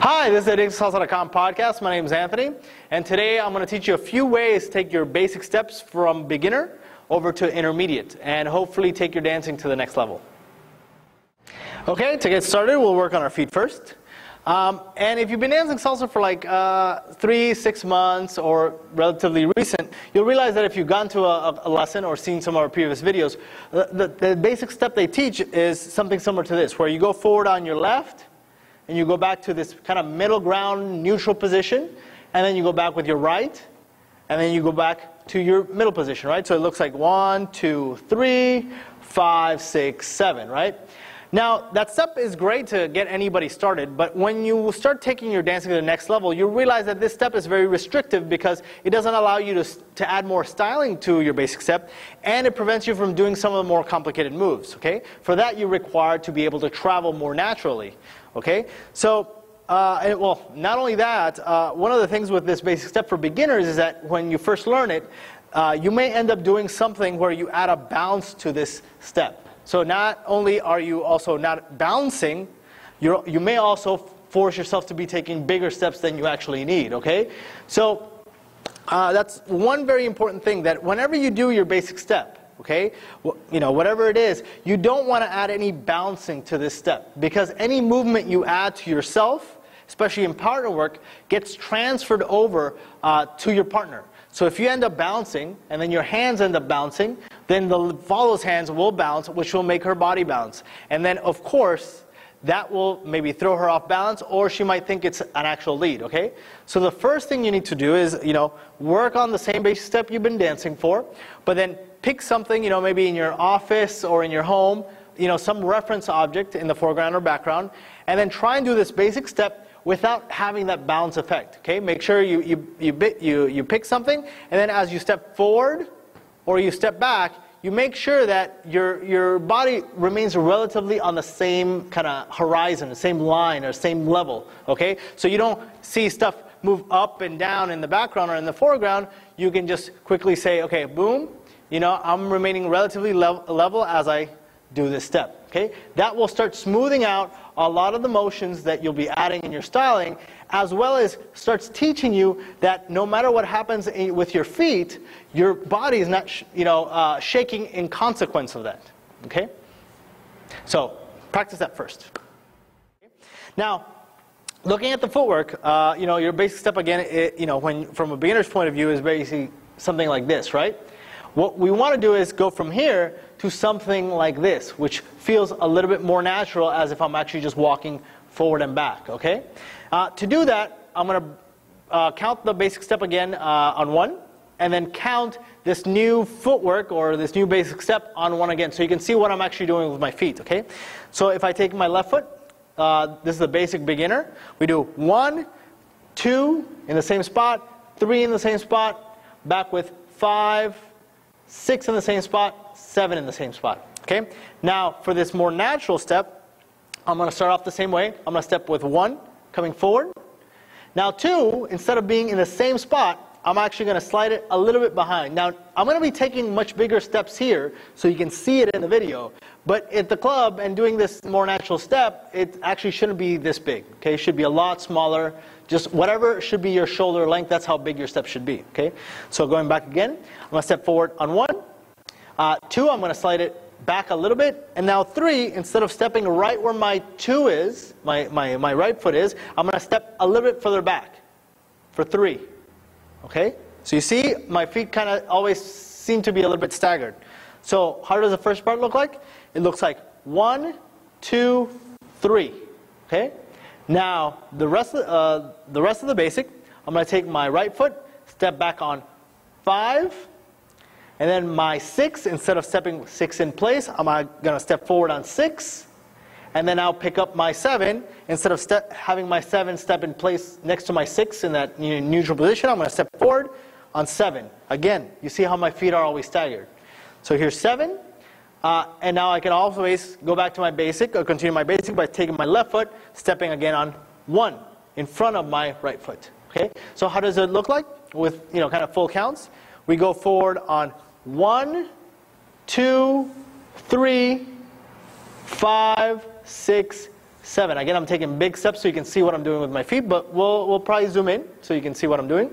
Hi, this is the Salsa.com podcast. My name is Anthony, and today I'm going to teach you a few ways to take your basic steps from beginner over to intermediate, and hopefully take your dancing to the next level. Okay, to get started, we'll work on our feet first. And if you've been dancing salsa for like 3-6 months or relatively recent, you'll realize that if you've gone to a lesson or seen some of our previous videos, the basic step they teach is something similar to this, where you go forward on your left, and you go back to this kind of middle ground, neutral position, and then you go back with your right, and then you go back to your middle position, right? So it looks like 1, 2, 3, 5, 6, 7, right? Now, that step is great to get anybody started, but when you start taking your dancing to the next level, you realize that this step is very restrictive because it doesn't allow you to add more styling to your basic step, and it prevents you from doing some of the more complicated moves, okay? For that, you're required to be able to travel more naturally, okay? So, well, not only that, one of the things with this basic step for beginners is that when you first learn it, you may end up doing something where you add a bounce to this step. So not only are you also not bouncing, you may also force yourself to be taking bigger steps than you actually need, okay? So that's one very important thing, that whenever you do your basic step, okay, you know, whatever it is, you don't want to add any bouncing to this step, because any movement you add to yourself, especially in partner work, gets transferred over to your partner. So if you end up bouncing, and then your hands end up bouncing, then the follow's hands will bounce, which will make her body bounce. And then, of course, that will maybe throw her off balance, or she might think it's an actual lead, okay? So the first thing you need to do is, you know, work on the same basic step you've been dancing for, but then pick something, you know, maybe in your office or in your home, you know, some reference object in the foreground or background, and then try and do this basic step without having that bounce effect, okay? Make sure you pick something, and then as you step forward or you step back, you make sure that your body remains relatively on the same kind of horizon, the same line or same level, okay? So you don't see stuff move up and down in the background or in the foreground. You can just quickly say, okay, boom, you know, I'm remaining relatively level as I do this step, okay? That will start smoothing out a lot of the motions that you'll be adding in your styling, as well as starts teaching you that no matter what happens with your feet, your body is not, shaking in consequence of that, okay? So practice that first. Now, looking at the footwork, your basic step again, from a beginner's point of view, is basically something like this, right? What we want to do is go from here to something like this, which feels a little bit more natural, as if I'm actually just walking forward and back, okay? To do that, I'm going to count the basic step again on 1, and then count this new footwork, or this new basic step, on 1 again, so you can see what I'm actually doing with my feet, okay? So if I take my left foot, this is the basic beginner. We do 1, 2 in the same spot, 3 in the same spot, back with 5, 6 in the same spot, 7 in the same spot, okay? Now, for this more natural step, I'm going to start off the same way. I'm going to step with 1, coming forward. Now 2, instead of being in the same spot, I'm actually going to slide it a little bit behind. Now, I'm going to be taking much bigger steps here, so you can see it in the video. But at the club, and doing this more natural step, it actually shouldn't be this big, okay? It should be a lot smaller. Just whatever should be your shoulder length, that's how big your step should be, okay? So going back again, I'm going to step forward on 1. 2, I'm going to slide it back a little bit. And now 3, instead of stepping right where my 2 is, my right foot is, I'm going to step a little bit further back for 3, okay? So you see, my feet kind of always seem to be a little bit staggered. So how does the first part look like? It looks like 1, 2, 3, okay? Now, the rest of the basic, I'm going to take my right foot, step back on 5, and then my 6, instead of stepping 6 in place, I'm going to step forward on 6, and then I'll pick up my 7. Instead of having my 7 step in place next to my 6 in that neutral position, I'm going to step forward on 7. Again, you see how my feet are always staggered. So here's 7. And now I can always go back to my basic, or continue my basic by taking my left foot, stepping again on 1 in front of my right foot. Okay? So how does it look like with kind of full counts? We go forward on 1, 2, 3, 5, 6, 7. Again, I'm taking big steps so you can see what I'm doing with my feet, but we'll probably zoom in so you can see what I'm doing.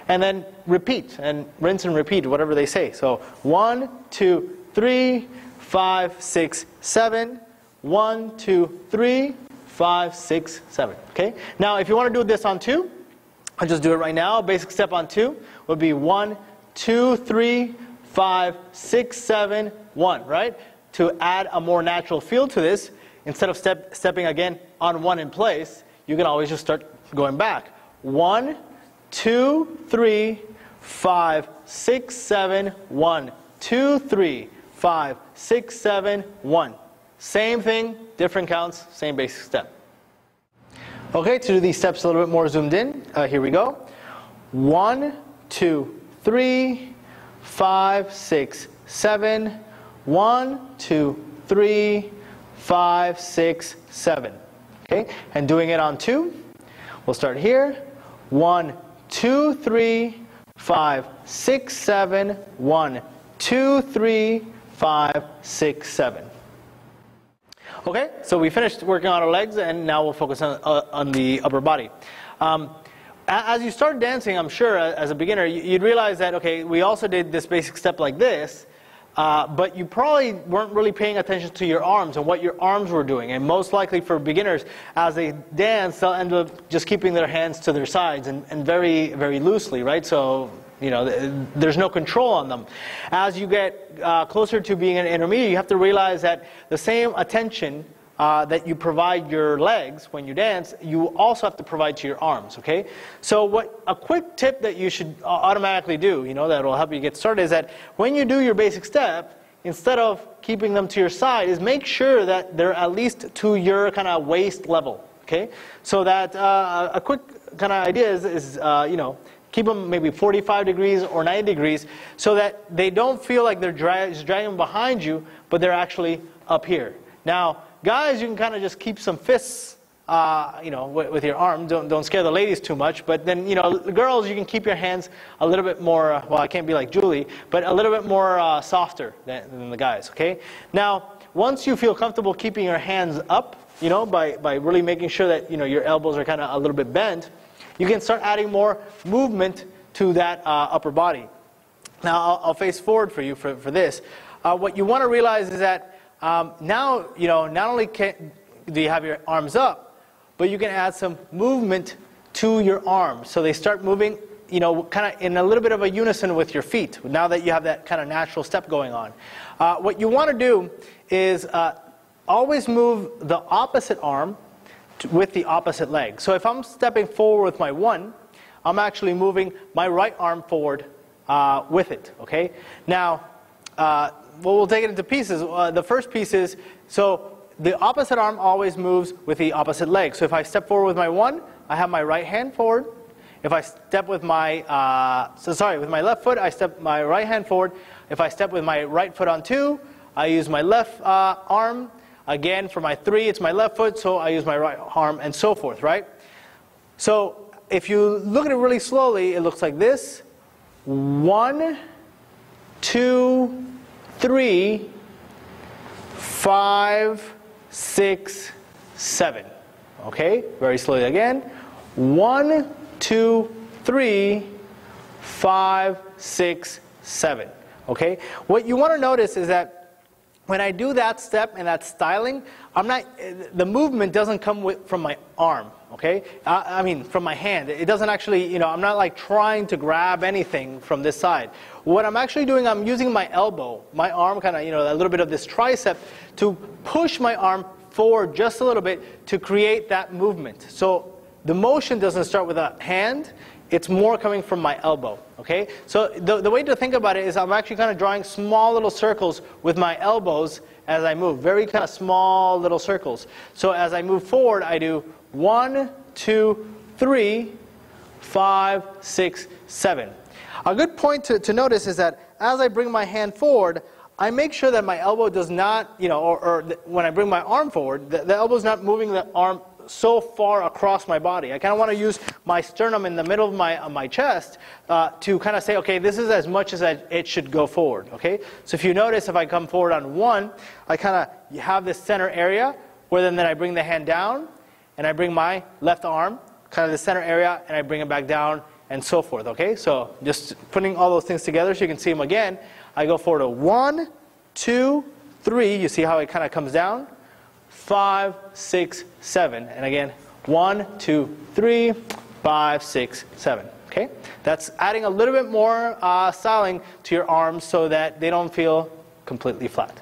And then repeat, and rinse and repeat, whatever they say. So 1, 2, 3, 5, 6, 7. 1, 2, 3, 5, 6, 7. Okay? Now, if you want to do this on 2, I'll just do it right now. Basic step on 2 would be 1, 2, 3, 5, 6, 7, 1, right? To add a more natural feel to this, instead of stepping again on 1 in place, you can always just start going back. 1, 2, 3, 5, 6, 7, 1, 2, 3, 5, 6, 7, 1. Same thing, different counts, same basic step. Okay, to do these steps a little bit more zoomed in, here we go. 1, 2, 3, 5, 6, 7. 1, 2, 3, 5, 6, 7. Okay, and doing it on 2, we'll start here. 1, 2, 3, 5, 6, 7. 1, 2, 3, 5, 6, 7. Okay, so we finished working on our legs, and now we'll focus on the upper body. As you start dancing, I'm sure, as a beginner, you'd realize that, okay, we also did this basic step like this, but you probably weren't really paying attention to your arms and what your arms were doing. And most likely for beginners, as they dance, they'll end up just keeping their hands to their sides and very, very loosely, right? So, you know, there's no control on them. As you get closer to being an intermediate, you have to realize that the same attention that you provide your legs when you dance, you also have to provide to your arms, okay? So a quick tip that you should automatically do, you know, that will help you get started, is that when you do your basic step, instead of keeping them to your side, is make sure that they're at least to your kind of waist level, okay? So that a quick kind of idea is you know, keep them maybe 45 degrees or 90 degrees so that they don't feel like they're dragging behind you, but they're actually up here. Now, guys, you can kind of just keep some fists, you know, with your arm. Don't scare the ladies too much. But then, you know, girls, you can keep your hands a little bit more, well, I can't be like Julie, but a little bit more softer than the guys, okay? Now, once you feel comfortable keeping your hands up, you know, by really making sure that, you know, your elbows are kind of a little bit bent, you can start adding more movement to that upper body. Now, I'll face forward for you for this. What you want to realize is that now, you know, not only do you have your arms up, but you can add some movement to your arms. So they start moving, you know, kind of in a little bit of a unison with your feet, now that you have that kind of natural step going on. What you want to do is always move the opposite arm with the opposite leg. So if I'm stepping forward with my 1, I'm actually moving my right arm forward with it, okay? Now, well, we'll take it into pieces. The first piece is, so the opposite arm always moves with the opposite leg. So if I step forward with my 1, I have my right hand forward. If I step with my, with my left foot, I step my right hand forward. If I step with my right foot on 2, I use my left arm. Again, for my 3, it's my left foot, so I use my right arm, and so forth, right? So if you look at it really slowly, it looks like this. 1, 2, 3, 5, 6, 7. Okay, very slowly again. 1, 2, 3, 5, 6, 7. Okay, what you want to notice is that when I do that step and that styling, the movement doesn't come from my arm, okay? I mean, from my hand. It doesn't actually, you know, I'm not like trying to grab anything from this side. What I'm actually doing, I'm using my elbow, my arm, kind of, you know, a little bit of this tricep to push my arm forward just a little bit to create that movement. So the motion doesn't start with a hand. It's more coming from my elbow, okay? So the way to think about it is I'm actually kind of drawing small little circles with my elbows as I move, very kind of small little circles. So as I move forward, I do 1, 2, 3, 5, 6, 7. A good point to notice is that as I bring my hand forward, I make sure that my elbow does not, you know, or when I bring my arm forward, the elbow is not moving the arm so far across my body. I kind of want to use my sternum in the middle of my chest to kind of say, okay, this is as much as it should go forward, okay? So if you notice, if I come forward on 1, I kind of have this center area where then I bring the hand down, and I bring my left arm, kind of the center area, and I bring it back down, and so forth, okay? So just putting all those things together so you can see them again. I go forward to 1, 2, 3. You see how it kind of comes down? 5, 6, 7. And again, 1, 2, 3, 5, 6, 7. Okay? That's adding a little bit more styling to your arms so that they don't feel completely flat.